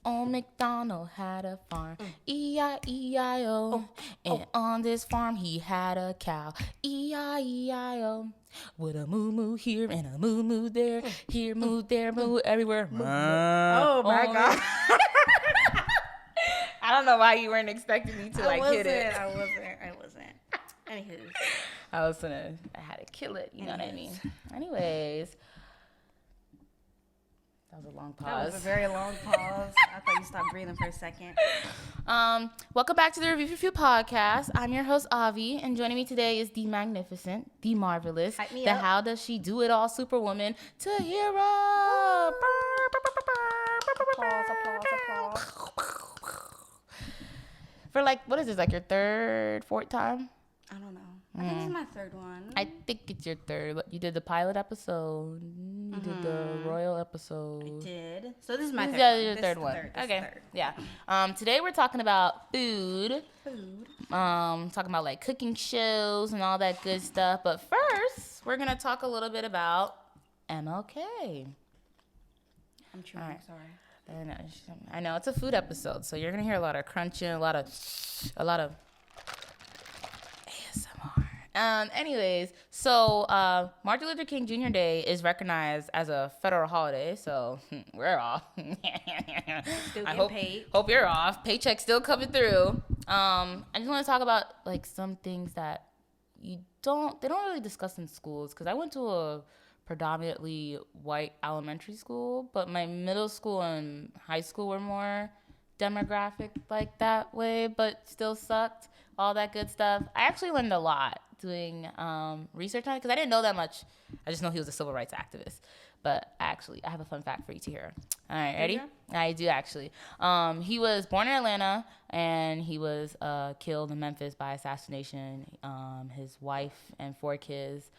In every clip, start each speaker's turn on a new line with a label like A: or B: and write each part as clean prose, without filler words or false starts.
A: Old MacDonald had a farm, E-I-E-I-O. And on this farm he had a cow, E-I-E-I-O. With a moo-moo here and a moo-moo there, here moo, there moo, everywhere.
B: Oh my God.
A: I don't know why you weren't expecting me to hit it.
B: I wasn't. Anywho.
A: I had to kill it, you know what I mean? Anyways. That was a long pause.
B: That was a very long pause. I thought you stopped breathing for a second.
A: Welcome back to the Review for Few podcast. I'm your host, Avi, and joining me today is the magnificent, the marvelous, the
B: up.
A: How Does She Do It All Superwoman, Tahirah.
B: Applause.
A: For what is this, your third, fourth time?
B: I don't know. I think this is my third one.
A: I think it's your third. You did the pilot episode. You did the royal episode.
B: I did. So this is my third one.
A: Yeah, your third one. Okay.
B: Third.
A: Yeah. Today we're talking about food. Talking about cooking shows and all that good stuff. But first, we're gonna talk a little bit about MLK.
B: I'm chewing. Right. Sorry.
A: I know it's a food episode, so you're gonna hear a lot of crunching, a lot of ASMR. Anyways, so Martin Luther King Jr. Day is recognized as a federal holiday, so we're off.
B: Still getting paid.
A: Hope you're off. Paycheck still coming through. I just want to talk about some things that they don't really discuss in schools, because I went to a predominantly white elementary school, but my middle school and high school were more demographic that way, but still sucked. All that good stuff. I actually learned a lot doing research on it, because I didn't know that much. I just know he was a civil rights activist. But I have a fun fact for you to hear. All right, ready? Yeah. I do, actually. He was born in Atlanta, and he was killed in Memphis by assassination. His wife and 4 kids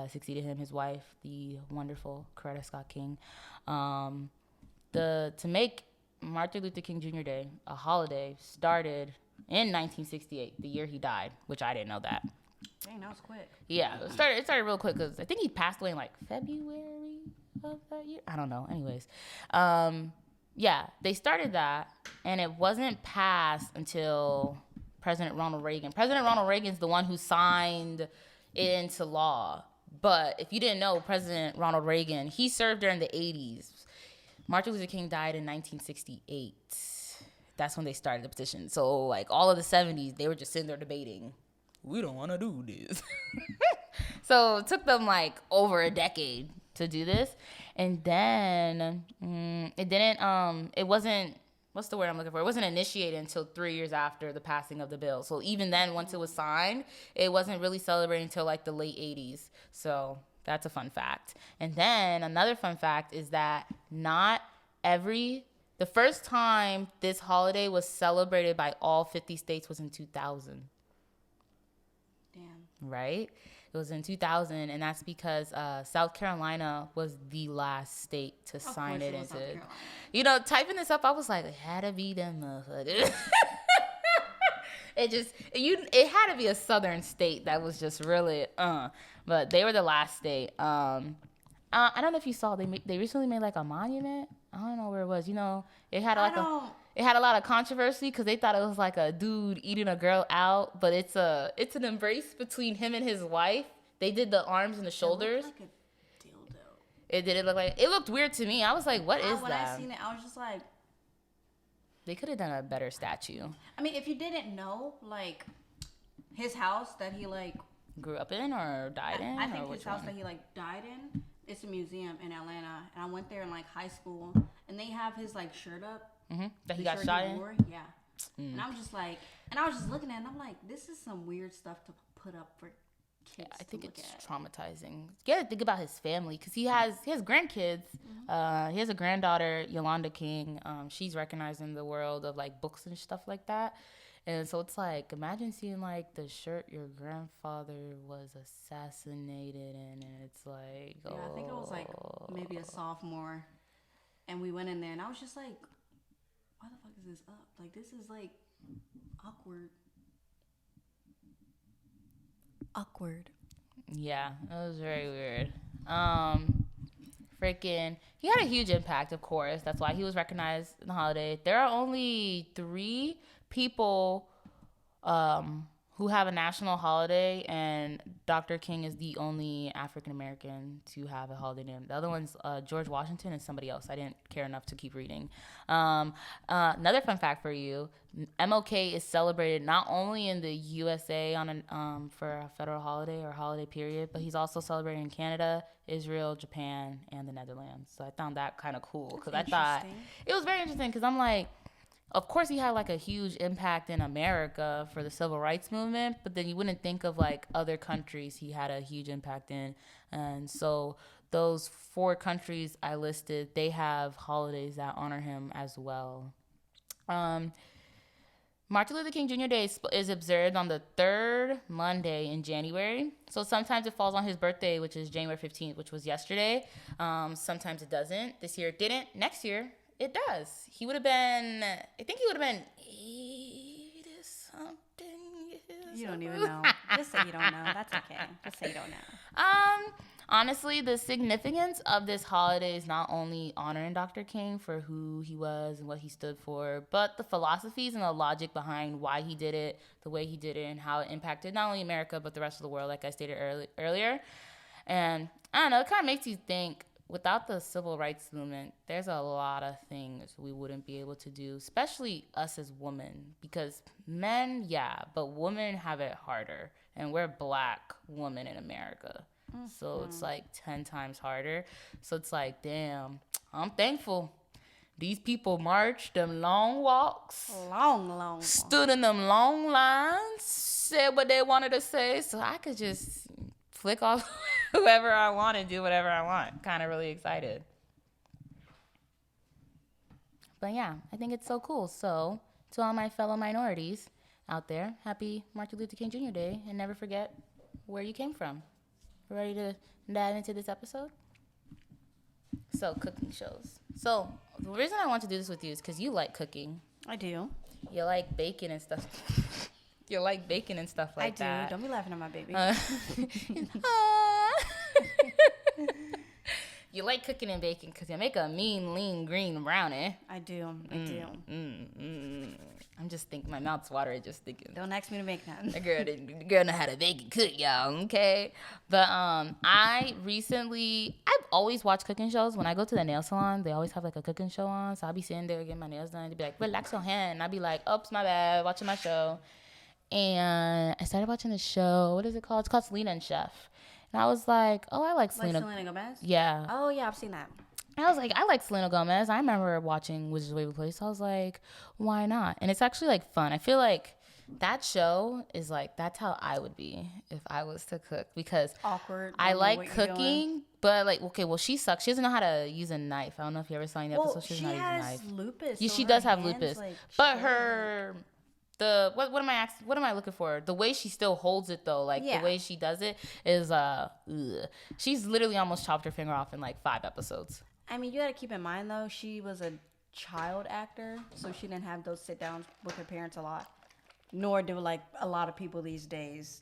A: succeeded him. His wife, the wonderful Coretta Scott King. To make Martin Luther King Jr. Day a holiday started in 1968, the year he died, which I didn't know that.
B: Dang, that was quick.
A: Yeah, it started real quick, because I think he passed away in February of that year. I don't know. Anyways, yeah, they started that, and it wasn't passed until President Ronald Reagan. President Ronald Reagan's the one who signed it into law. But if you didn't know, President Ronald Reagan, he served during the 80s. Martin Luther King died in 1968. That's when they started the petition. So, all of the 70s, they were just sitting there debating, we don't want to do this. So it took them, over a decade to do this. And then it wasn't, what's the word I'm looking for? It wasn't initiated until 3 years after the passing of the bill. So even then, once it was signed, it wasn't really celebrated until, the late 80s. So that's a fun fact. And then another fun fact is that the first time this holiday was celebrated by all 50 states was in 2000.
B: Damn.
A: Right? It was in 2000, and that's because South Carolina was the last state to sign it into. Typing this up, I was like, it had to be them motherfuckers. It had to be a southern state that was just really but they were the last state. I don't know if you saw, they recently made a monument. I don't know where it was. It had it had a lot of controversy, because they thought it was a dude eating a girl out, but it's an embrace between him and his wife. They did the arms and the shoulders.
B: It looked like a dildo.
A: It look like, it looked weird to me. I was like, what is that?
B: When I seen it, I was just like,
A: they could have done a better statue.
B: I mean, if you didn't know, his house that he
A: grew up in or died in.
B: I think his house that he died in. It's a museum in Atlanta, and I went there in high school, and they have his shirt up.
A: Mm-hmm. That he got shot in?
B: Yeah. And I was just looking at it, and I'm like, this is some weird stuff to put up for kids.
A: I think it's traumatizing. You gotta think about his family, because he has grandkids. Mm-hmm. He has a granddaughter, Yolanda King. She's recognized in the world of books and stuff like that. And so it's imagine seeing the shirt your grandfather was assassinated in, and it's
B: yeah, I think it was maybe a sophomore, and we went in there, and I was just like, why the fuck is this up? This is awkward.
A: Yeah, it was very weird. freaking, he had a huge impact, of course. That's why he was recognized in the holiday. There are only 3 people who have a national holiday, and Dr. King is the only African American to have a holiday name. The other one's George Washington and somebody else. I didn't care enough to keep reading. Another fun fact for you: MLK is celebrated not only in the USA for a federal holiday or holiday period, but he's also celebrated in Canada, Israel, Japan, and the Netherlands. So I found that kind of cool because I thought it was very interesting because I'm like, of course he had like a huge impact in America for the civil rights movement, but then you wouldn't think of like other countries he had a huge impact in. And so those 4 countries I listed, they have holidays that honor him as well. Martin Luther King Jr. Day is observed on the 3rd Monday in January. So sometimes it falls on his birthday, which is January 15th, which was yesterday. Sometimes it doesn't. This year it didn't. Next year it does. He would have been, I think he would have been 80-something years.
B: You don't even know. Just say you don't know. That's okay. Just say you don't know.
A: Honestly, the significance of this holiday is not only honoring Dr. King for who he was and what he stood for, but the philosophies and the logic behind why he did it, the way he did it, and how it impacted not only America, but the rest of the world, like I stated earlier. And I don't know, it kind of makes you think, without the civil rights movement, there's a lot of things we wouldn't be able to do, especially us as women, because men, yeah, but women have it harder, and we're Black women in America. So it's like 10 times harder. So it's like, damn, I'm thankful. These people marched them long walks.
B: Long.
A: Stood in them long lines, said what they wanted to say, so I could just flick off whoever I want and do whatever I want. Kind of really excited. But yeah, I think it's so cool. So to all my fellow minorities out there, happy Martin Luther King Jr. Day, and never forget where you came from. Ready to dive into this episode? So, cooking shows. So, the reason I want to do this with you is because you like cooking.
B: I do.
A: You like bacon and stuff. You like bacon and stuff like that.
B: I do. Don't be laughing at my baby.
A: You like cooking and baking because you make a mean, lean, green brownie.
B: I do.
A: I'm just thinking, my mouth's watering just thinking.
B: Don't ask me to make none.
A: The girl know how to bake and cook, y'all, okay? But I've always watched cooking shows. When I go to the nail salon, they always have like a cooking show on. So I'll be sitting there getting my nails done. They'd be like, relax your hand. And I'll be like, oops, my bad, watching my show. And I started watching the show. What is it called? It's called Selena and Chef. And I was like, oh, I like Selena.
B: Like Selena Gomez?
A: Yeah.
B: Oh, yeah, I've seen that.
A: I was like, I like Selena Gomez. I remember watching Which Is the Way We Play. So I was like, why not? And it's actually like fun. I feel like that show is like, that's how I would be if I was to cook, because
B: awkward.
A: I like cooking, but like, okay, well, she sucks. She doesn't know how to use a knife. I don't know if you ever saw any episode. She doesn't know how to use a knife.
B: Lupus.
A: Yeah,
B: so
A: she does have
B: hands,
A: lupus,
B: like,
A: but what am I looking for? The way she still holds it though, like the way she does it is she's literally almost chopped her finger off in like 5 episodes.
B: I mean, you got to keep in mind though, she was a child actor, so she didn't have those sit downs with her parents a lot, nor do like a lot of people these days.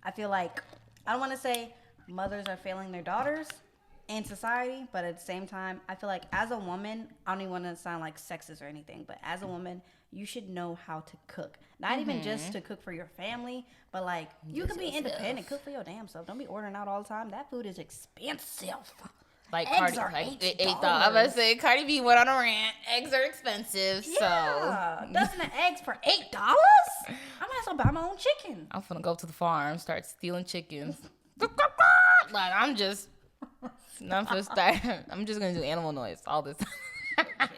B: I feel like, I don't want to say mothers are failing their daughters in society, but at the same time, I feel like as a woman, I don't even want to sound like sexist or anything, but as a woman, you should know how to cook. Not even just to cook for your family, but like, you can be independent, cook for your damn self. Don't be ordering out all the time. That food is expensive.
A: Like
B: eggs
A: Cardi,
B: are
A: like
B: $8.
A: $8. I'm about to say Cardi B went on a rant. Eggs are expensive,
B: Yeah,
A: so
B: dozen of eggs for $8. I might as well buy my own chicken.
A: I'm gonna go to the farm, start stealing chickens. Like I'm just gonna do animal noise all this time.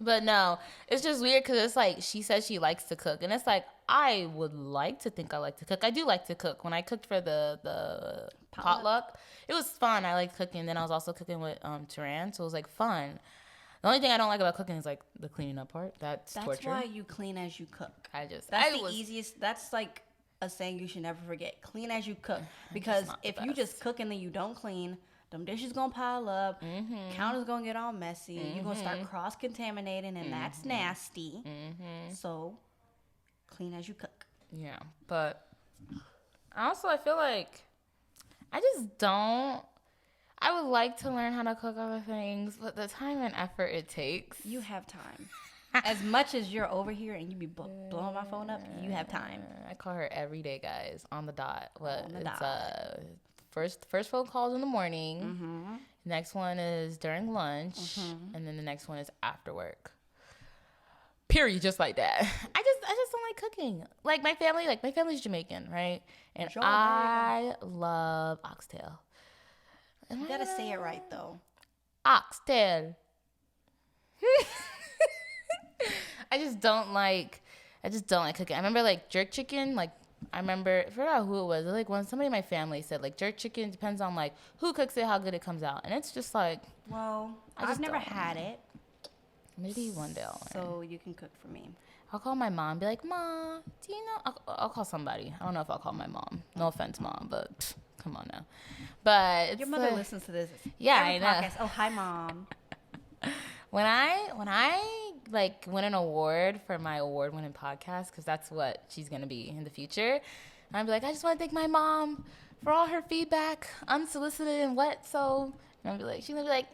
A: But no, it's just weird because it's like she says she likes to cook, and it's like I would like to think I like to cook. I do like to cook. When I cooked for the potluck, it was fun. I liked cooking. Then I was also cooking with Turan, so it was like fun. The only thing I don't like about cooking is like the cleaning up part. That's torture.
B: That's why you clean as you cook. Easiest. That's like a saying you should never forget. Clean as you cook, because if you just cook and then you don't clean, them dishes gonna pile up. Counter's gonna get all messy. You're gonna start cross-contaminating, and that's nasty. So, clean as you cook.
A: Yeah, but also I feel like I I would like to learn how to cook other things, but the time and effort it takes.
B: You have time. As much as you're over here and you be blowing my phone up, you have time.
A: I call her every day, guys, on the dot.
B: Dot.
A: First phone calls in the morning. Next one is during lunch, and then the next one is after work. Period, just like that. I just don't like cooking. Like my family's Jamaican, right? And I love oxtail.
B: You gotta say it right though.
A: Oxtail. I just don't like cooking. I remember like jerk chicken, I forgot who it was. Like when somebody in my family said like jerk chicken depends on like who cooks it, how good it comes out. And it's just like,
B: well, I've never had it.
A: Maybe one day I'll learn.
B: So you can cook for me.
A: I'll call my mom, be like, Ma, do you know? I'll call somebody. I don't know if I'll call my mom. No offense, Mom, but come on now. But it's
B: your mother listens to this.
A: Yeah, I know.
B: Podcast. Oh, hi, Mom.
A: When I like win an award for my award-winning podcast, because that's what she's gonna be in the future, I'd be like, I just want to thank my mom for all her feedback, unsolicited and wet. So and I'd be like, she's gonna be like,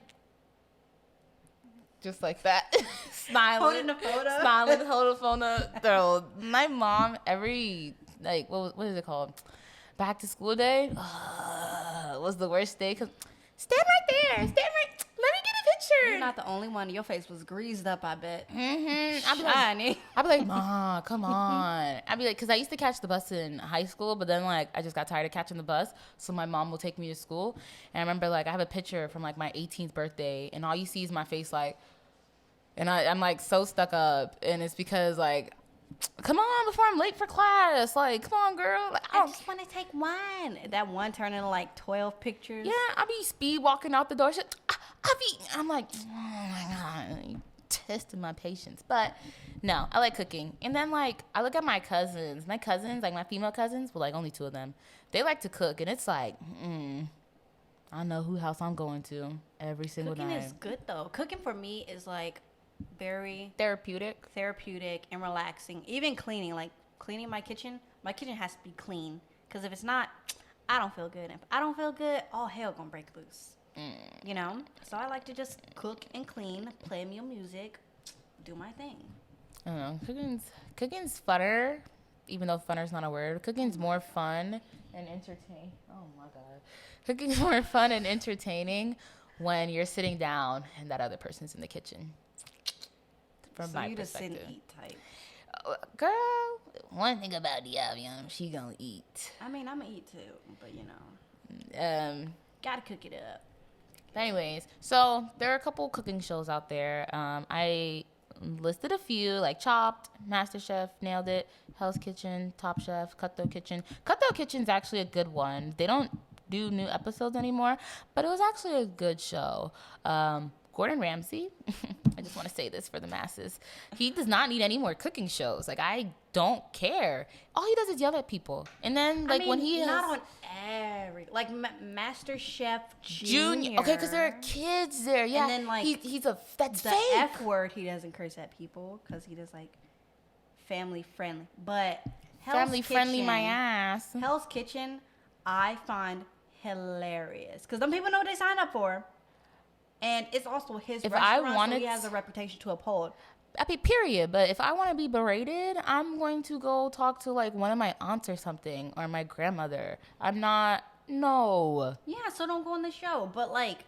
A: just like that, smiling,
B: holding the phone up,
A: holding the phone up. Though my mom every like what is it called? Back to school day was the worst day because stand right there, let me get a picture.
B: You're not the only one. Your face was greased up, I bet.
A: I'd be like, Ma, come on. I'd be like, because I used to catch the bus in high school, but then like I just got tired of catching the bus, so my mom will take me to school. And I remember like I have a picture from like my 18th birthday, and all you see is my face like, and I'm like so stuck up, and it's because like, come on before I'm late for class. Like, come on, girl. Like,
B: I just want to take one. That one turned into like 12 pictures.
A: Yeah, I'll be speed walking out the door. I'm like, oh my God, you testing my patience. But no, I like cooking. And then like, I look at my cousins, like my female cousins, well, like only two of them. They like to cook, and it's like, I know who house I'm going to every single night.
B: Cooking is good though. Cooking for me is like very
A: therapeutic
B: and relaxing. Even cleaning, like cleaning my kitchen has to be clean, because if it's not, I don't feel good. If I don't feel good, all hell gonna break loose. You know, so I like to just cook and clean, play me music, do my thing.
A: I don't know, cooking's funner, even though funner's not a word. Cooking's more fun and entertaining. Oh my God, cooking's more fun and entertaining when you're sitting down and that other person's in the kitchen. From my perspective.
B: Just sit and eat type.
A: Girl, one thing about Diavion, she gonna eat.
B: I mean, I'm gonna eat too, but you know, gotta cook it up.
A: But anyways, so there are a couple cooking shows out there. I listed a few, like Chopped, MasterChef, Nailed It, Hell's Kitchen, Top Chef, Cutthroat Kitchen. Cutthroat Kitchen's actually a good one. They don't do new episodes anymore, but it was actually a good show. Gordon Ramsay, I just want to say this for the masses. He does not need any more cooking shows. Like, I don't care. All he does is yell at people. And then, like, when he
B: not on every, like, Master Chef Junior.
A: Okay, because there are kids there. Yeah.
B: And then, like,
A: that's
B: the
A: fake.
B: F word, he doesn't curse at people because he does, like, family friendly. But
A: family friendly, my ass.
B: Hell's Kitchen, I find hilarious because them people know what they signed up for. And it's also his restaurant, so he has a reputation to uphold.
A: I mean, period. But if I want to be berated, I'm going to go talk to, like, one of my aunts or something, or my grandmother. No.
B: Yeah, so don't go on the show. But, like,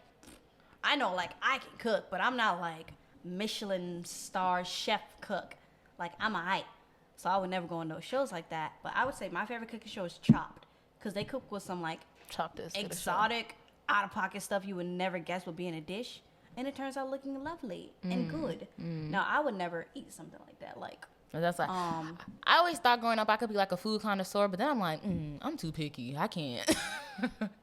B: I know, like, I can cook, but I'm not, like, Michelin star chef cook. Like, I'm a hype. So I would never go on those shows like that. But I would say my favorite cooking show is Chopped. Because they cook with some, like, exotic, out-of-pocket stuff you would never guess would be in a dish, and it turns out looking lovely and good. Now, I would never eat something like that. Like,
A: that's like, I always thought growing up I could be like a food connoisseur, but then I'm like, I'm too picky. I can't,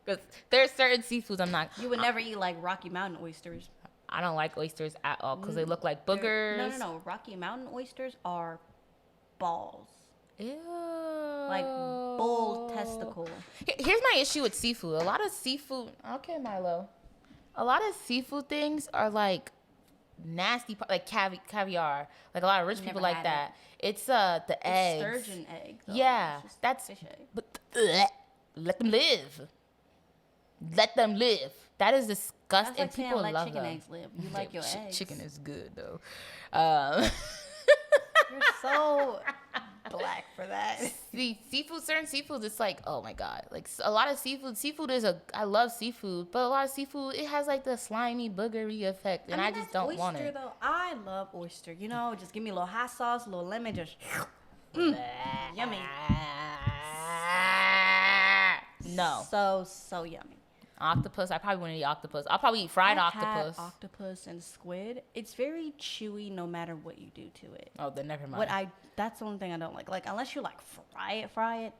A: because there's certain seafoods I'm not.
B: You would never eat like Rocky Mountain oysters.
A: I don't like oysters at all because they look like boogers.
B: No. Rocky Mountain oysters are balls.
A: Ew.
B: Like bull testicle.
A: Here's my issue with seafood. A lot of seafood. Okay, Milo. A lot of seafood things are like nasty, like caviar. Like a lot of rich people like that. It's the eggs.
B: Sturgeon egg. Though.
A: Yeah, that's fish egg. But let them live. Let them live. That is
B: That's
A: disgusting.
B: like saying
A: People
B: let
A: love
B: chicken
A: them.
B: eggs live. You like your eggs.
A: Chicken is good though. Um,
B: You're so black for that.
A: See, certain seafoods, it's like, oh my god, like a lot of seafood is I love seafood, but a lot of seafood, it has like the slimy boogery effect, and I just don't
B: oyster,
A: want it.
B: Though. I love oyster. You know, just give me a little hot sauce, a little lemon, just yummy.
A: No.
B: So yummy.
A: Octopus, I probably wouldn't eat octopus. I'll probably eat fried
B: I've
A: octopus.
B: had octopus and squid. It's very chewy no matter what you do to it.
A: Oh, then never mind.
B: That's the only thing I don't like. Like unless you like fry it,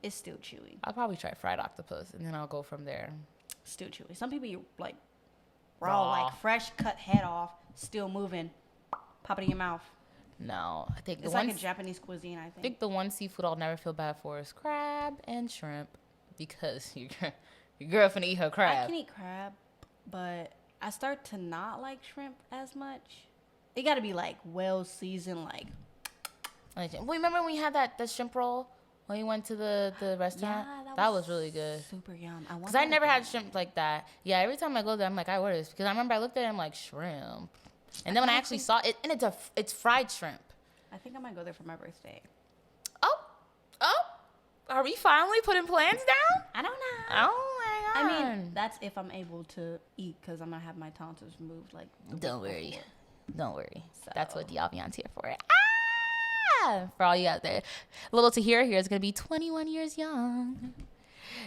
B: it's still chewy.
A: I'll probably try fried octopus, and then I'll go from there.
B: Still chewy. Some people eat like raw, like fresh cut head off, still moving. Pop it in your mouth.
A: No, I think
B: It's like a Japanese cuisine. I think
A: the one seafood I'll never feel bad for is crab and shrimp, because your girl finna eat her crab.
B: I can eat crab, but I start to not like shrimp as much. It got to be like well seasoned, like.
A: Remember when we had that shrimp roll when we went to the restaurant?
B: Yeah,
A: that was really good.
B: Super yum.
A: Because I never had shrimp like that. Yeah, every time I go there, I'm like, I order this, because I remember I looked at it, I'm like, shrimp. And then when I actually saw it, and it's fried shrimp.
B: I think I might go there for my birthday.
A: Oh, are we finally putting plans down?
B: I don't know.
A: Oh my god.
B: I mean, that's if I'm able to eat, because I'm gonna have my tonsils removed. Like,
A: don't worry.
B: So.
A: That's what the Albions here for. For all you out there, little Tahirah here is gonna be 21 years young.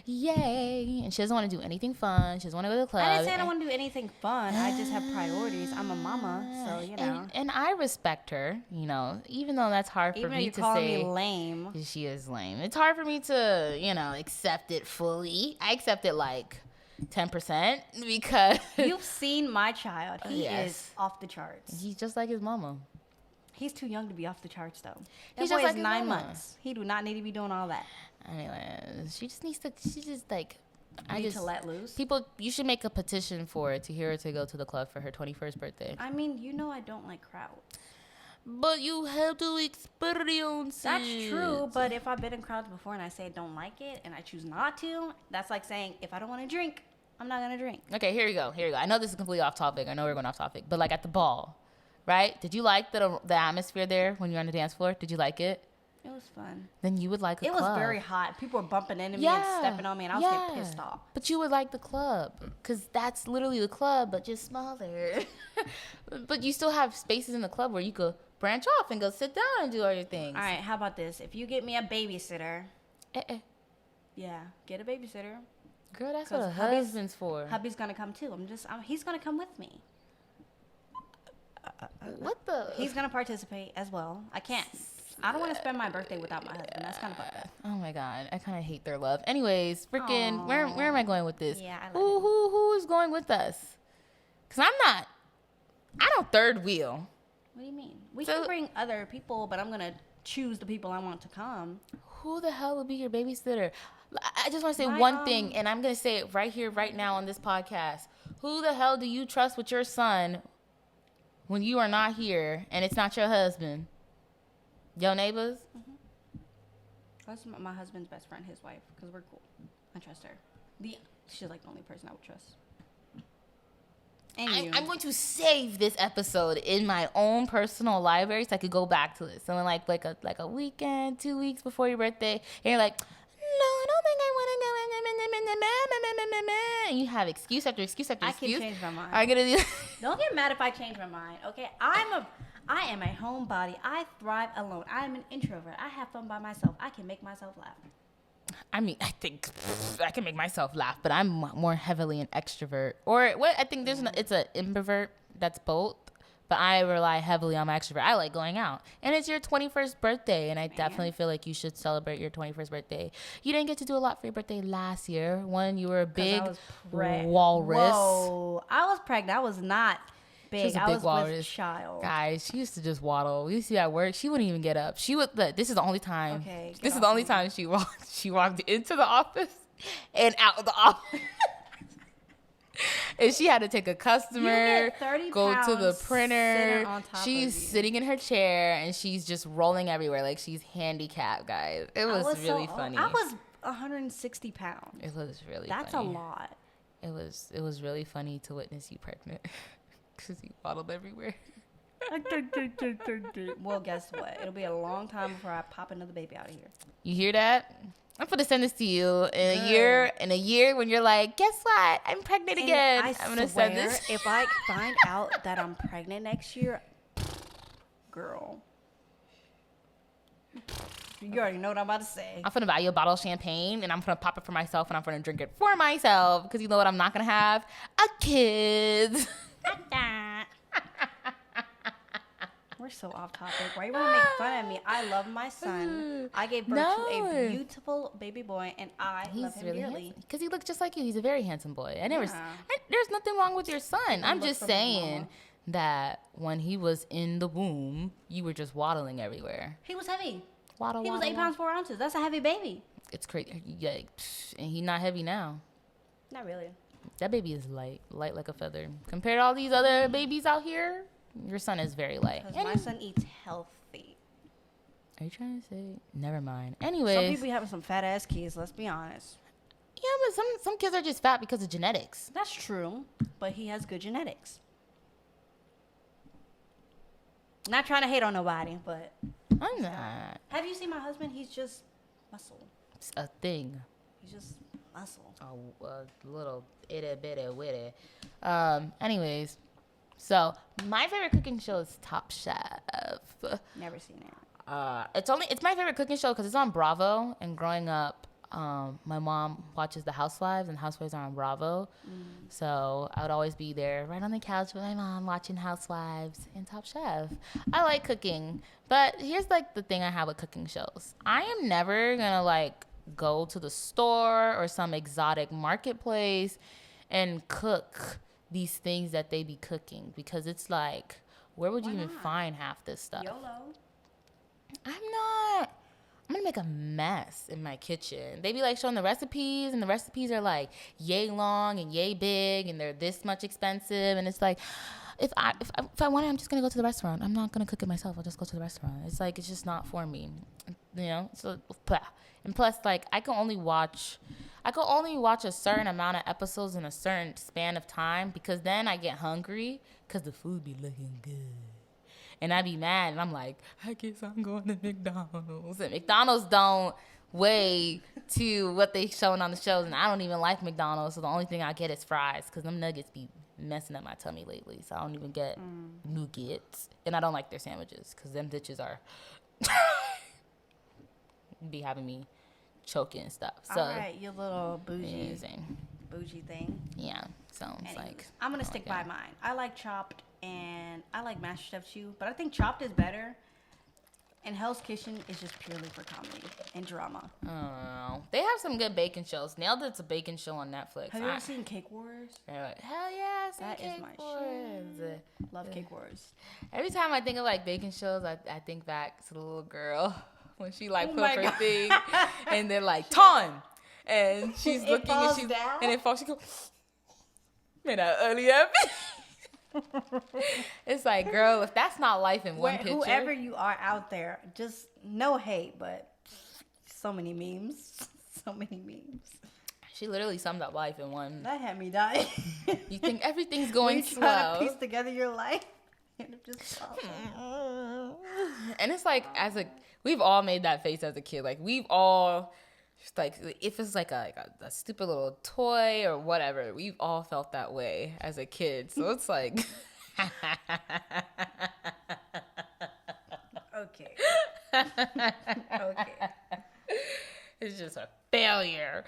A: Yay! And she doesn't want to do anything fun. She doesn't want to go to the club.
B: I didn't say I don't want to do anything fun. I just have priorities. I'm a mama, so you know.
A: And I respect her, you know, even though that's hard for me to say.
B: Even though you're calling me lame.
A: She is lame. It's hard for me to, you know, accept it fully. I accept it like 10% because
B: you've seen my child. He
A: yes.
B: is off the charts.
A: He's just like his mama.
B: He's too young to be off the charts, though.
A: He's
B: That boy
A: just like
B: is 9 months. He do not need to be doing all that.
A: Anyway, she just like,
B: I need to let loose.
A: People, you should make a petition for it to hear her to go to the club for her 21st birthday.
B: I mean, you know I don't like crowds.
A: But you have to experience
B: That's
A: it.
B: true, but if I've been in crowds before and I say I don't like it and I choose not to, that's like saying if I don't want to drink, I'm not going to drink.
A: Okay, here you go. I know this is completely off topic. I know we're going off topic. But like at the ball, right? Did you like the atmosphere there when you were on the dance floor? Did you like it?
B: It was fun.
A: Then you would like a club.
B: It was very hot. People were bumping into me and stepping on me, and I was getting pissed off.
A: But you would like the club, because that's literally the club, but just smaller. But you still have spaces in the club where you could branch off and go sit down and do all your things.
B: All right, how about this? If you get me a babysitter, yeah, get a babysitter.
A: Girl, that's what a husband's for.
B: Hubby's gonna come too. He's gonna come with me.
A: What the?
B: He's gonna participate as well. I don't want to spend my birthday without my husband. That's kind of fucked up.
A: Oh my god, I kind of hate their love. Anyways, freaking, where am I going with this?
B: Yeah, I love
A: who is going with us? Cause I don't third wheel.
B: What do you mean? We can bring other people, but I'm gonna choose the people I want to come.
A: Who the hell will be your babysitter? I just want to say one thing, and I'm gonna say it right here, right now on this podcast. Who the hell do you trust with your son when you are not here and it's not your husband? Your neighbors?
B: Mm-hmm. That's my husband's best friend, his wife, because we're cool. I trust her. She's like the only person I would trust.
A: I'm going to save this episode in my own personal library so I could go back to it. So in like a weekend, 2 weeks before your birthday, and you're like, no, I don't think I want to go. And you have excuse after excuse after excuse.
B: I can change my mind.
A: I'm gonna do.
B: Don't get mad if I change my mind, okay? I am a homebody. I thrive alone. I am an introvert. I have fun by myself. I can make myself laugh.
A: I mean, I think I can make myself laugh, but I'm more heavily an extrovert. Or what? I think it's an ambivert. That's both. But I rely heavily on my extrovert. I like going out. And it's your 21st birthday, and I definitely feel like you should celebrate your 21st birthday. You didn't get to do a lot for your birthday last year when you were a big walrus.
B: Whoa. I was pregnant. I was not big.
A: I was
B: with a child.
A: Guys, she used to just waddle. We used to be at work. She wouldn't even get up. She would. This is the only time.
B: Okay.
A: This is the only time she walked into the office and out of the office. And she had to take a customer, go to the printer. She's sitting in her chair and she's just rolling everywhere like she's handicapped, guys. It was really funny.
B: I was 160 pounds.
A: It was really
B: That's
A: funny.
B: a lot.
A: it was really funny to witness you pregnant because you waddled everywhere.
B: Well, guess what? It'll be a long time before I pop another baby out of here.
A: You hear that? I'm gonna send this to you in a year. In a year, when you're like, guess what? I'm pregnant again. I'm gonna send this.
B: If I find out that I'm pregnant next year, girl, you already know what I'm about to say.
A: I'm gonna buy you a bottle of champagne and I'm gonna pop it for myself and I'm gonna drink it for myself because you know what I'm not gonna have? A kid.
B: We're so off topic. Why you want to make fun of me? I love my son. I gave birth to a beautiful baby boy, and I love him really dearly.
A: Because he looks just like you. He's a very handsome boy. There's nothing wrong with your son. I'm just saying that when he was in the womb, you were just waddling everywhere.
B: He was heavy.
A: Waddle,
B: he was 8 pounds 4 ounces. That's a heavy baby.
A: It's crazy. Yeah, and he's not heavy now.
B: Not really.
A: That baby is light like a feather. Compared to all these other babies out here, your son is very light.
B: Because my son eats healthy.
A: Are you trying to say? Never mind. Anyways.
B: Some people be having some fat ass kids, let's be honest.
A: Yeah, but some kids are just fat because of genetics.
B: That's true. But he has good genetics. Not trying to hate on nobody, but
A: I'm not.
B: Have you seen my husband? He's just muscle.
A: It's a thing.
B: He's just muscle.
A: A little itty bitty witty. Anyways. So, my favorite cooking show is Top Chef.
B: Never seen it.
A: It's my favorite cooking show because it's on Bravo. And growing up, my mom watches The Housewives, and Housewives are on Bravo. So, I would always be there right on the couch with my mom watching Housewives and Top Chef. I like cooking. But here's, like, the thing I have with cooking shows. I am never going to, like, go to the store or some exotic marketplace and cook these things that they be cooking, because it's like, where would you even find half this stuff?
B: YOLO.
A: I'm gonna make a mess in my kitchen. They be like showing the recipes, and the recipes are like yay long and yay big, and they're this much expensive, and it's like, if I want it, I'm just gonna go to the restaurant. I'm not gonna cook it myself. I'll just go to the restaurant. It's like, it's just not for me, you know. So, and plus, like, I can only watch a certain amount of episodes in a certain span of time, because then I get hungry because the food be looking good. And I be mad, and I'm like, I guess I'm going to McDonald's. And McDonald's don't weigh to what they showing on the shows, and I don't even like McDonald's, so the only thing I get is fries, because them nuggets be messing up my tummy lately, so I don't even get nuggets. And I don't like their sandwiches, because them ditches are be having me choking and stuff. So,
B: all right, you little bougie thing.
A: Yeah, so it's like,
B: I'm gonna stick by mine. I like Chopped and I like MasterChef too, but I think Chopped is better. And Hell's Kitchen is just purely for comedy and drama.
A: Oh, they have some good baking shows. Nailed It's a baking show on Netflix.
B: Have you ever seen Cake Wars?
A: Hell yeah,
B: that is my shit. Love Cake Wars.
A: Every time I think of like baking shows, I think back to the little girl when she like put up her thing, and they're like ton, and she's looking and it falls. She goes, man, earlier. It's like, girl, if that's not life in one picture.
B: Whoever you are out there, just no hate, but so many memes. So many memes.
A: She literally summed up life in one.
B: That had me dying.
A: You think everything's going slow.
B: You try to piece together your life. And it just
A: and it's like, we've all made that face as a kid. Like, we've all, like, if it's like a stupid little toy or whatever, we've all felt that way as a kid. So it's like,
B: okay. Okay.
A: It's just a failure.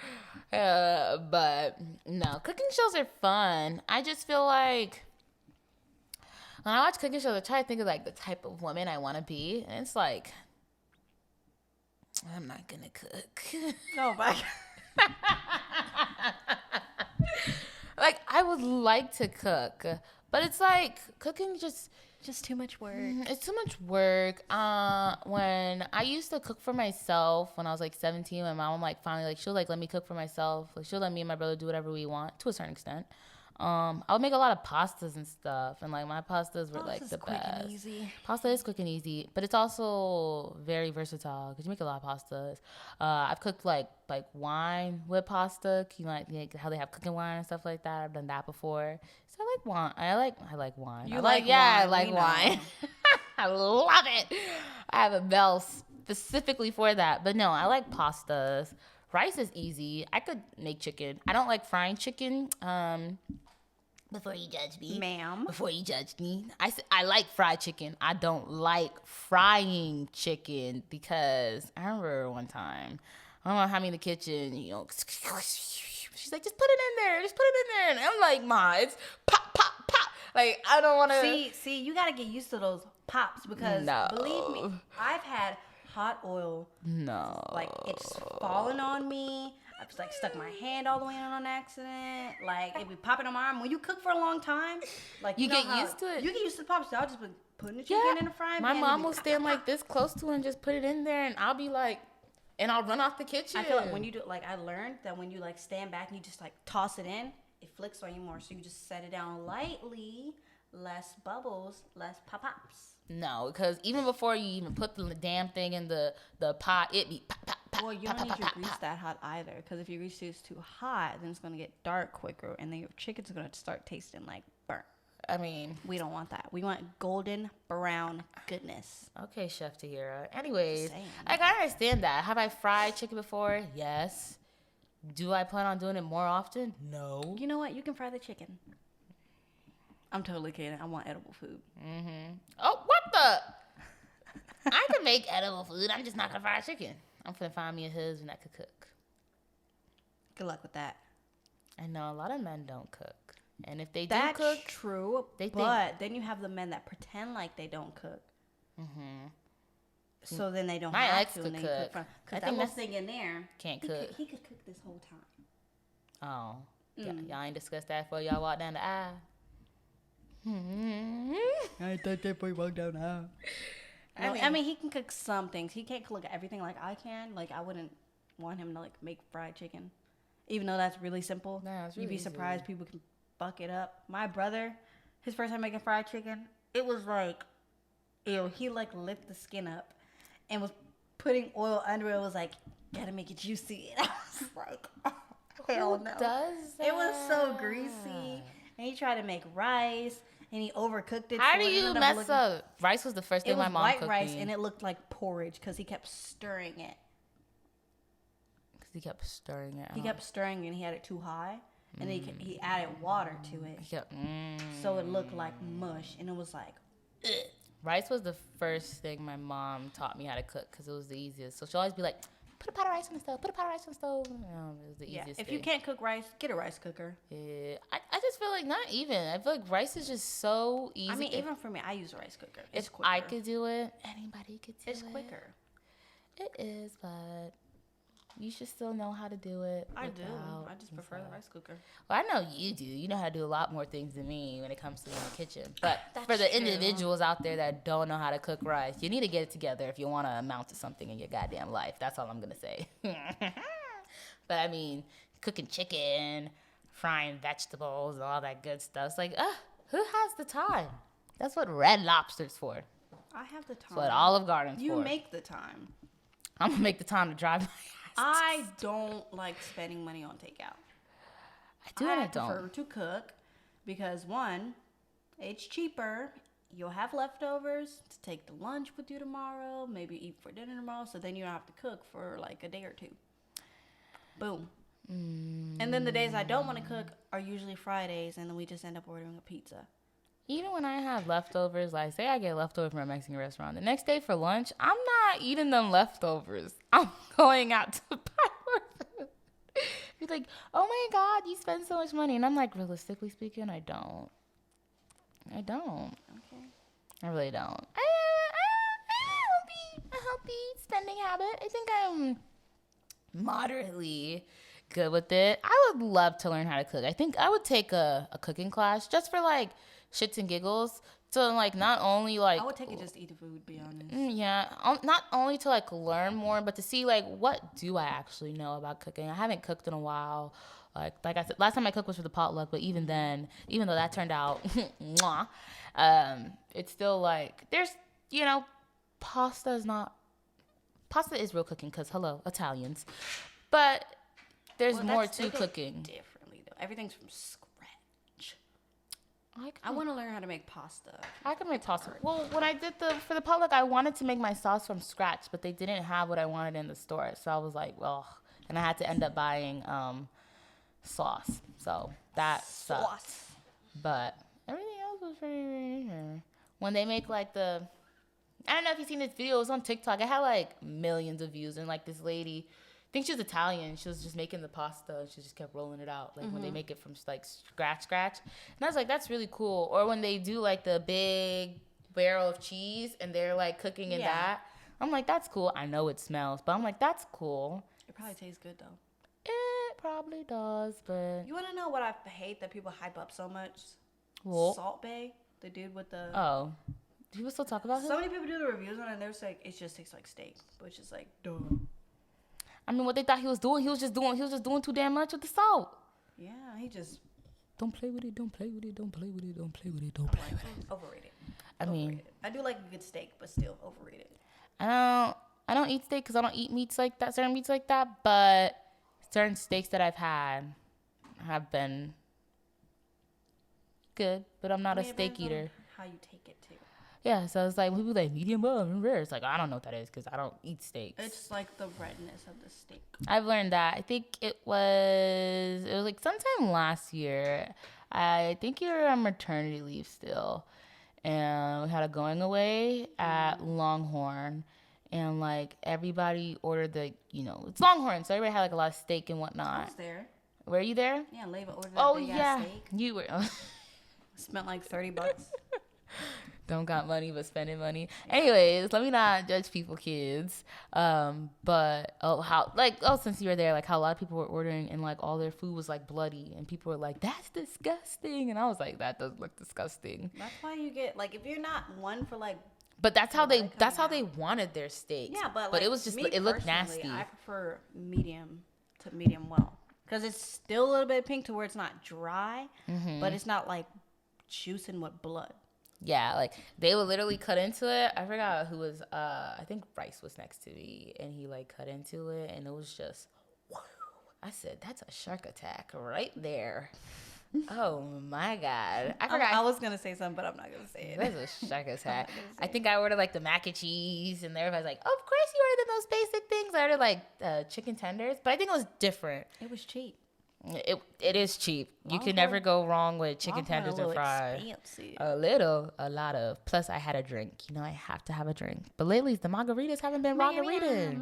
A: But no, cooking shows are fun. I just feel like when I watch cooking shows, I try to think of like the type of woman I want to be, and it's like, I'm not gonna cook.
B: Oh my God.
A: Like, I would like to cook, but it's like cooking just
B: too much work.
A: It's too much work. When I used to cook for myself when I was like 17, my mom like finally like she'll like let me cook for myself. Like, she'll let me and my brother do whatever we want to a certain extent. I would make a lot of pastas and stuff, and like my pastas were like
B: Pasta's
A: the
B: quick
A: best.
B: and easy.
A: Pasta is quick and easy, but it's also very versatile because you make a lot of pastas. I've cooked like wine with pasta, you know, like how they have cooking wine and stuff like that. I've done that before, so I like wine. I like wine.
B: You
A: I
B: like
A: I
B: wine,
A: like
B: we
A: wine.
B: know.
A: I love it. I have a bell specifically for that, but no, I like pastas. Rice is easy. I could make chicken. I don't like frying chicken. Before you judge me,
B: Ma'am.
A: Before you judge me, I like fried chicken. I don't like frying chicken because I remember one time, I don't know how me in the kitchen, you know, she's like, just put it in there, and I'm like, Ma, it's pop, pop, pop. Like I don't want to.
B: See, you gotta get used to those pops because believe me, I've had hot oil.
A: No.
B: Like it's fallen on me. I've just like stuck my hand all the way in on accident. Like it be popping on my arm. When you cook for a long time, like
A: you get used to it.
B: You get used to the pops. So I'll just be putting the chicken in the frying
A: My
B: pan.
A: mom will stand like this close to it and just put it in there, and I'll be like, and I'll run off the kitchen.
B: I feel like when you do, like I learned that when you like stand back and you just like toss it in, it flicks on you more. So you just set it down lightly, less bubbles, less pops.
A: No, because even before you even put the damn thing in the pot, it be pop, pop, pop.
B: Well, you don't need your grease that hot either, because if your grease is too hot, then it's gonna get dark quicker, and then your chicken's gonna start tasting like burnt.
A: I mean,
B: we don't want that. We want golden brown goodness.
A: Okay, Chef Tahirah. Anyways, like I understand that. Have I fried chicken before? Yes. Do I plan on doing it more often? No.
B: You know what? You can fry the chicken. I'm totally kidding. I want edible food.
A: Mm-hmm. Oh, what the? I can make edible food. I'm just not gonna fry chicken. I'm gonna find me a husband that could cook.
B: Good luck with that.
A: I know a lot of men don't cook, and if they
B: That's
A: do cook,
B: true. But then you have the men that pretend like they don't cook. Mm-hmm. So then they don't
A: my
B: have
A: ex
B: to.
A: could
B: And
A: cook.
B: Because that little thing in there
A: can't cook.
B: He could cook this whole time.
A: Oh, y'all ain't discussed that before y'all walk down the aisle.
B: I thought that boy walked down the aisle. I mean, he can cook some things. He can't cook everything like I can. Like, I wouldn't want him to, like, make fried chicken. Even though that's really simple.
A: Nah, it's really
B: You'd be
A: easy.
B: surprised people can buck it up. My brother, his first time making fried chicken, it was like, ew. He, like, licked the skin up and was putting oil under it. It was like, gotta make it juicy. And I was like, oh, hell no.
A: Does that?
B: It was so greasy. And he tried to make rice. And he overcooked it.
A: How do you mess up? Rice was the first thing my mom cooked.
B: It was white rice, and it looked like porridge because he kept stirring it.
A: Because he kept stirring it.
B: He kept stirring it, and he had it too high. And then he added water to it.
A: He kept,
B: So it looked like mush, and it was like, ugh.
A: Rice was the first thing my mom taught me how to cook because it was the easiest. So she'll always be like, put a pot of rice on the stove. Put a pot of rice on the stove. It was the easiest
B: If
A: thing.
B: you can't cook rice, get a rice cooker.
A: Yeah. I just feel like not even. I feel like rice is just so easy.
B: I mean, even for me, I use a rice cooker. It's quicker.
A: I could do it, anybody could do it.
B: It's quicker.
A: It is, but you should still know how to do it.
B: I do. I just prefer the rice cooker.
A: Well, I know you do. You know how to do a lot more things than me when it comes to in the kitchen. But for the
B: true.
A: individuals out there that don't know how to cook rice, you need to get it together if you want to amount to something in your goddamn life. That's all I'm going to say. But I mean, cooking chicken, frying vegetables, and all that good stuff. It's like, who has the time? That's what Red Lobster's for.
B: I have the time.
A: That's what Olive Garden's for.
B: You make the time.
A: I'm going to make the time to drive my ass.
B: I don't like spending money on takeout.
A: I do and I don't.
B: prefer to cook because, one, it's cheaper. You'll have leftovers to take to lunch with you tomorrow, maybe eat for dinner tomorrow, so then you don't have to cook for like a day or two. Boom. And then the days I don't want to cook are usually Fridays, and then we just end up ordering a pizza.
A: Even when I have leftovers, like say I get leftovers from a Mexican restaurant, the next day for lunch, I'm not eating them leftovers. I'm going out to buy more food. Be like, oh my God, you spend so much money. And I'm like, realistically speaking, I don't.
B: Okay.
A: I really don't. A healthy spending habit. I think I'm moderately good with it. I would love to learn how to cook. I think I would take a cooking class just for like shits and giggles. So like not only like
B: I would take it just to eat the food, be honest.
A: yeah, not only to like learn more, but to see like what do I actually know about cooking. I haven't cooked in a while. Like I said, last time I cooked was for the potluck, but even then, even though that turned out, mwah, it's still like there's pasta is real cooking because hello Italians, but there's more to cooking.
B: Differently though, everything's from scratch.
A: I
B: I want to learn how to make pasta.
A: I can make pasta. Well, when I did for the potluck, I wanted to make my sauce from scratch, but they didn't have what I wanted in the store, so I was like, well, and I had to end up buying sauce. So that sucks. But everything else was pretty good. When they make like I don't know if you've seen this video. It was on TikTok. It had like millions of views, and like this lady, I think she was Italian. She was just making the pasta. She just kept rolling it out, like when they make it from like scratch. And I was like, that's really cool. Or when they do like the big barrel of cheese and they're like cooking in that. I'm like, that's cool. I know it smells, but I'm like, that's cool.
B: It probably tastes good though.
A: It probably does, but
B: you want to know what I hate that people hype up so much?
A: Well,
B: Salt Bae, the dude with the.
A: Oh, people still talk about him?
B: So many people do the reviews on it, and they're like, it just tastes like steak, which is like, duh.
A: I mean, what they thought he was doing, he was just doing too damn much with the salt.
B: Yeah, he just.
A: Don't play with it. Don't play with it. Don't play with it. Don't play with it. Don't play with it.
B: Overrated.
A: I mean,
B: I do like a good steak, but still overrated.
A: I don't eat steak because I don't eat meats like that, certain meats like that. But certain steaks that I've had have been good. But I'm not a steak eater.
B: How you take it too.
A: Yeah, so it's like people like medium well and rare. It's like I don't know what that is because I don't eat steaks.
B: It's like the redness of the steak.
A: I've learned that. I think it was like sometime last year. I think you were on maternity leave still, and we had a going away at Longhorn, and like everybody ordered it's Longhorn, so everybody had like a lot of steak and whatnot.
B: I was there.
A: Were you there?
B: Yeah, Leva ordered that big ass steak.
A: You were.
B: Spent like $30.
A: Don't got money but spending money. Anyways, let me not judge people, kids. But since you were there, like how a lot of people were ordering and like all their food was like bloody, and people were like, "That's disgusting," and I was like, "That does look disgusting."
B: That's why you get like if you're not one for like.
A: But that's how they wanted their steaks.
B: Yeah, but
A: it was just it looked nasty.
B: I prefer medium to medium well because it's still a little bit pink to where it's not dry, but it's not like juicing with blood.
A: Yeah, like they would literally cut into it. I forgot who was. I think Bryce was next to me, and he like cut into it, and it was just. Whoa. I said, "That's a shark attack right there." Oh my god! I forgot.
B: I was gonna say something, but I'm not gonna say it.
A: That's a shark attack. I think I ordered like the mac and cheese, and everybody's like, "Of course you ordered those basic things." I ordered like chicken tenders, but I think it was different.
B: It was cheap.
A: It is cheap. You can never go wrong with chicken tenders and fries.
B: Expensive.
A: A lot of. Plus, I had a drink. I have to have a drink. But lately, the margaritas haven't been margarita.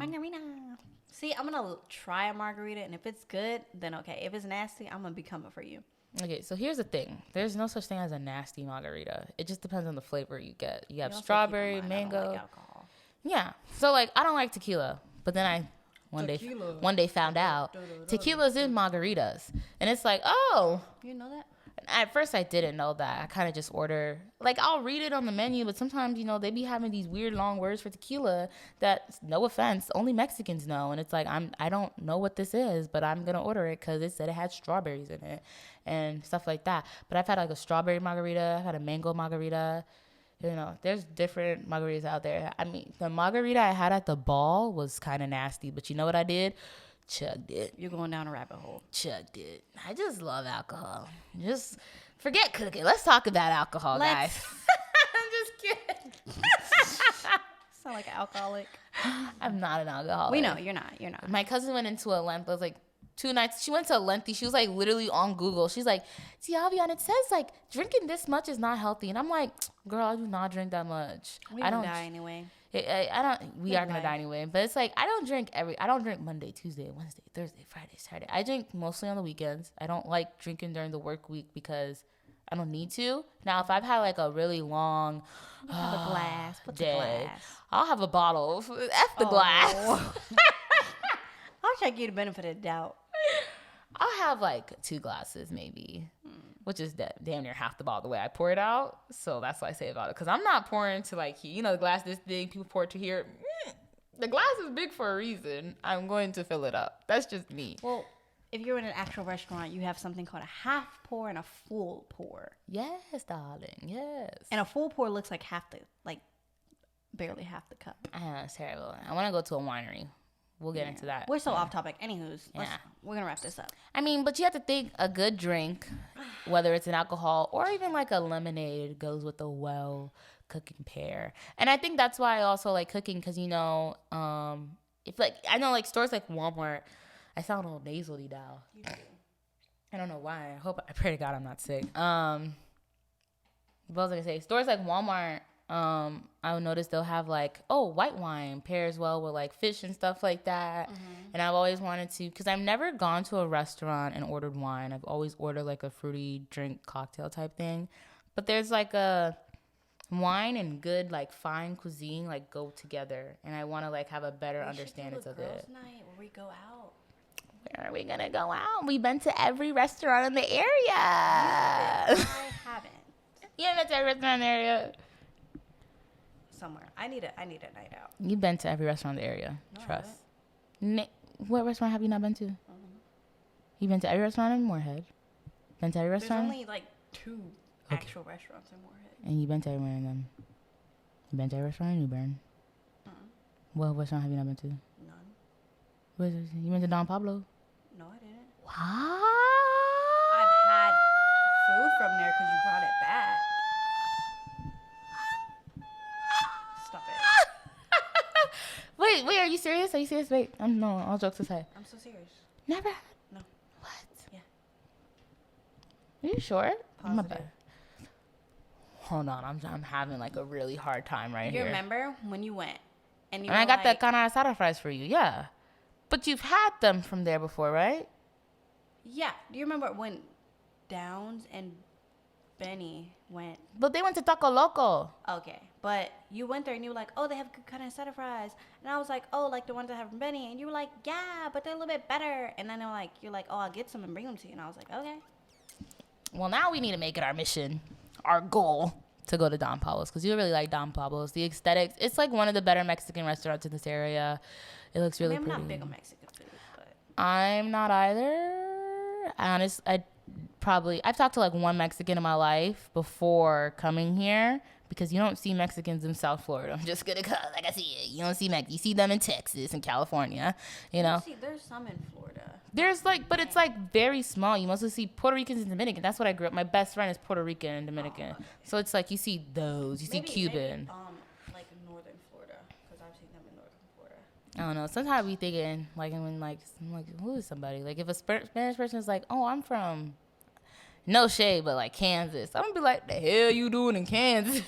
B: See, I'm gonna try a margarita, and if it's good, then okay. If it's nasty, I'm gonna be coming for you.
A: Okay, so here's the thing. There's no such thing as a nasty margarita. It just depends on the flavor you get. You have strawberry, mango.
B: I don't like alcohol.
A: Yeah. So like, I don't like tequila, but then I. One day found out tequila's in margaritas, and it's like, oh,
B: you know that?
A: At first I didn't know that. I kind of just order, like I'll read it on the menu, but sometimes they be having these weird long words for tequila that, no offense, only Mexicans know, and it's like I don't know what this is, but I'm gonna order it because it said it had strawberries in it and stuff like that. But I've had like a strawberry margarita, I've had a mango margarita. There's different margaritas out there. I mean, the margarita I had at the ball was kind of nasty, but you know what I did? Chugged it.
B: You're going down a rabbit hole.
A: Chugged it. I just love alcohol. Just forget cooking. Let's talk about alcohol, guys. I'm just kidding.
B: Sound like an alcoholic.
A: I'm not an alcoholic.
B: We know you're not.
A: My cousin went into a length. I was like, 2 nights. She went to a lengthy. She was like literally on Google. She's like, Tiavian, it says like drinking this much is not healthy. And I'm like, girl, I do not drink that much.
B: I don't die anyway.
A: I don't. We are gonna die anyway. But it's like I don't drink Monday, Tuesday, Wednesday, Thursday, Friday, Saturday. I drink mostly on the weekends. I don't like drinking during the work week because I don't need to. Now, if I've had like a really long
B: have a glass, put
A: day,
B: the glass.
A: I'll have a bottle. F the glass.
B: I'll try to give you the benefit of the doubt.
A: I'll have like 2 glasses maybe. which is damn near half the bottle the way I pour it out. So that's what I say about it. Because I'm not pouring to like, the glass this big, people pour it to here. The glass is big for a reason. I'm going to fill it up. That's just me.
B: Well, if you're in an actual restaurant, you have something called a half pour and a full pour.
A: Yes, darling. Yes.
B: And a full pour looks like barely half the cup.
A: It's terrible. I want to go to a winery. We'll get into that.
B: We're so off topic. Anywho's, we're going to wrap this up.
A: I mean, but you have to think a good drink, whether it's an alcohol or even like a lemonade, goes with a cooking pear. And I think that's why I also like cooking because, if like, I know like stores like Walmart, I sound all nasally now.
B: You do.
A: I don't know why. I pray to God I'm not sick. What was I gonna say? Stores like Walmart, I would notice they'll have like, white wine pairs well with like fish and stuff like that. Mm-hmm. And I've always wanted to, because I've never gone to a restaurant and ordered wine. I've always ordered like a fruity drink cocktail type thing. But there's like a wine and good like fine cuisine like go together. And I want to like have a better understanding of it.
B: Night where we go out.
A: Where are we going to go out? We've been to every restaurant in the area.
B: I haven't.
A: You haven't been to every restaurant in the area?
B: Somewhere. I need a night out.
A: You've been to every restaurant in the area.
B: No,
A: Trust. What restaurant have you not been to? You've been to every restaurant in Moorhead? Been to every restaurant?
B: There's only like 2 actual restaurants in Moorhead.
A: And you've been to everywhere in them? You been to every restaurant in New Bern? What restaurant have you not been to?
B: None.
A: You went to Don Pablo?
B: No, I didn't.
A: What?
B: I've had food from there because you brought it back. Stop it.
A: Wait, are you serious? Wait, no, all jokes aside.
B: I'm so serious.
A: Never?
B: No.
A: What?
B: Yeah.
A: Are you sure?
B: Positive.
A: My bad. Hold on, I'm having like a really hard time right here.
B: You remember when you went? And
A: I got the carne asada fries for you, yeah. But you've had them from there before, right?
B: Yeah. Do you remember when Downs and Benny went?
A: But they went to Taco Loco.
B: Okay. But you went there and you were like, they have good carne asada fries. And I was like, like the ones I have from Benny. And you were like, yeah, but they're a little bit better. And then you're like, I'll get some and bring them to you. And I was like, okay.
A: Well, now we need to make it our mission, our goal, to go to Don Pablo's, because you really like Don Pablo's. The aesthetics, it's like one of the better Mexican restaurants in this area. It looks really pretty.
B: I'm not big on Mexican food, but
A: I'm not either. I've talked to like one Mexican in my life before coming here, because you don't see Mexicans in South Florida. I'm just gonna like I see it. You don't see you see them in Texas and California. There's
B: some in Florida.
A: There's but it's like very small. You mostly see Puerto Ricans and Dominican. That's what I grew up. My best friend is Puerto Rican and Dominican. Okay. So it's like you see those. You see Cuban.
B: Like northern Florida, because I've seen them in northern Florida.
A: I don't know. Sometimes we thinking when I'm like, who is somebody? Like if a Spanish person is like, I'm from, no shade, but like Kansas. I'm gonna be like, the hell you doing in Kansas?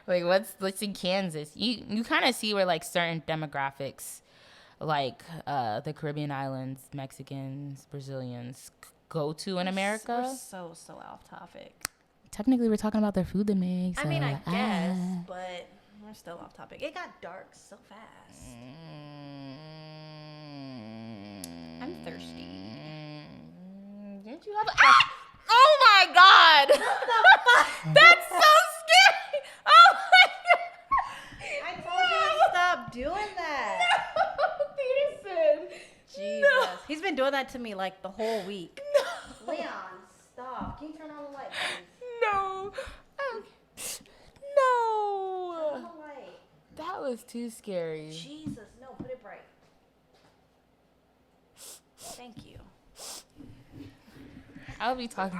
A: Like what's in Kansas? You kind of see where like certain demographics, like the Caribbean islands, Mexicans, Brazilians go to in America.
B: We're so off topic.
A: Technically, we're talking about their food that makes.
B: I mean, I guess, but we're still off topic. It got dark so fast. I'm thirsty.
A: Didn't you have oh my God! That's so scary! Oh my God!
B: I told you to stop doing that.
A: No, Peterson.
B: Jesus.
A: No.
B: He's been doing that to me like the whole week.
A: No.
B: Leon, stop. Can you turn on the light, please?
A: No. No.
B: Turn on the light.
A: That was too scary.
B: Jesus, no, put it bright. Thank you.
A: I'll be talking.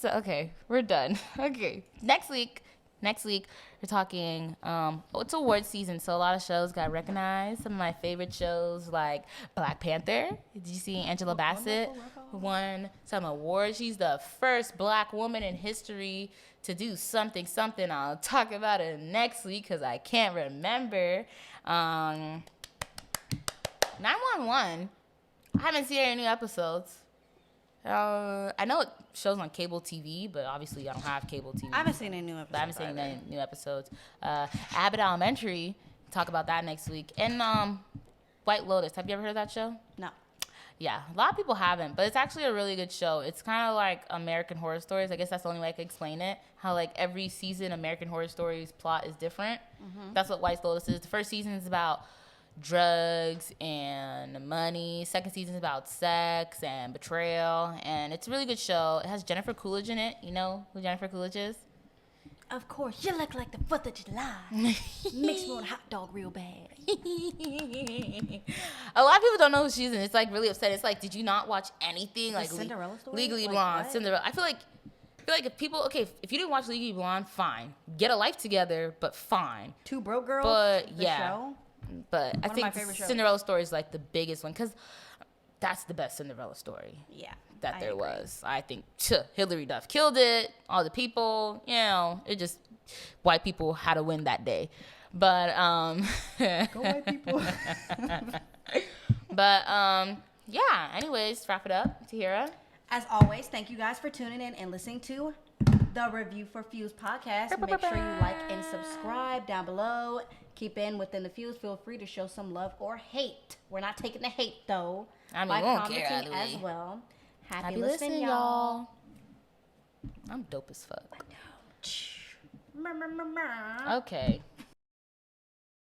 A: Okay. We're done. Okay. Next week we're talking. It's award season, so a lot of shows got recognized. Some of my favorite shows like Black Panther. Did you see Angela Bassett won some awards? She's the first Black woman in history to do something. I'll talk about it next week because I can't remember. 911. I haven't seen any new episodes. I know it shows on cable TV, but obviously I don't have cable TV.
B: I haven't seen any new episodes.
A: I haven't seen any new episodes. Abbott Elementary, talk about that next week. And White Lotus. Have you ever heard of that show?
B: No.
A: Yeah, a lot of people haven't, but it's actually a really good show. It's kind of like American Horror Stories. I guess that's the only way I can explain it. How like every season American Horror Stories plot is different. That's what White Lotus is. The first season is about drugs and money. Second season is about sex and betrayal, and it's a really good show. It has Jennifer Coolidge in it. You know who Jennifer Coolidge is?
B: Of course, you look like the 4th of July. Makes me want a hot dog real bad.
A: A lot of people don't know who she's in. It's like really upset. It's like, did you not watch anything
B: The
A: like
B: Cinderella story?
A: Legally
B: Like,
A: Blonde,
B: what?
A: Cinderella? I feel like if people, okay, if you didn't watch Legally Blonde, fine, get a life together, but fine.
B: Two Broke Girls.
A: But
B: the
A: yeah,
B: show?
A: but I
B: One of my
A: think
B: favorite shows.
A: Cinderella story is like the biggest one because that's the best Cinderella story.
B: Yeah.
A: That
B: I
A: there
B: agree.
A: was. I think Hillary Duff killed it. All the people, you know, it just white people had to win that day. But
B: Go white people.
A: but yeah, anyways, wrap it up. Tahirah.
B: As always, thank you guys for tuning in and listening to the Review for Fuse podcast. Make sure you like and subscribe down below. Keep in within the Fuse. Feel free to show some love or hate. We're not taking the hate though.
A: I mean,
B: by
A: we won't care
B: commenting
A: either
B: as
A: way.
B: well. Happy
A: Happy
B: listening,
A: listening,
B: y'all.
A: y'all. I'm dope as fuck.
B: Meow, meow, meow, meow.
A: Okay.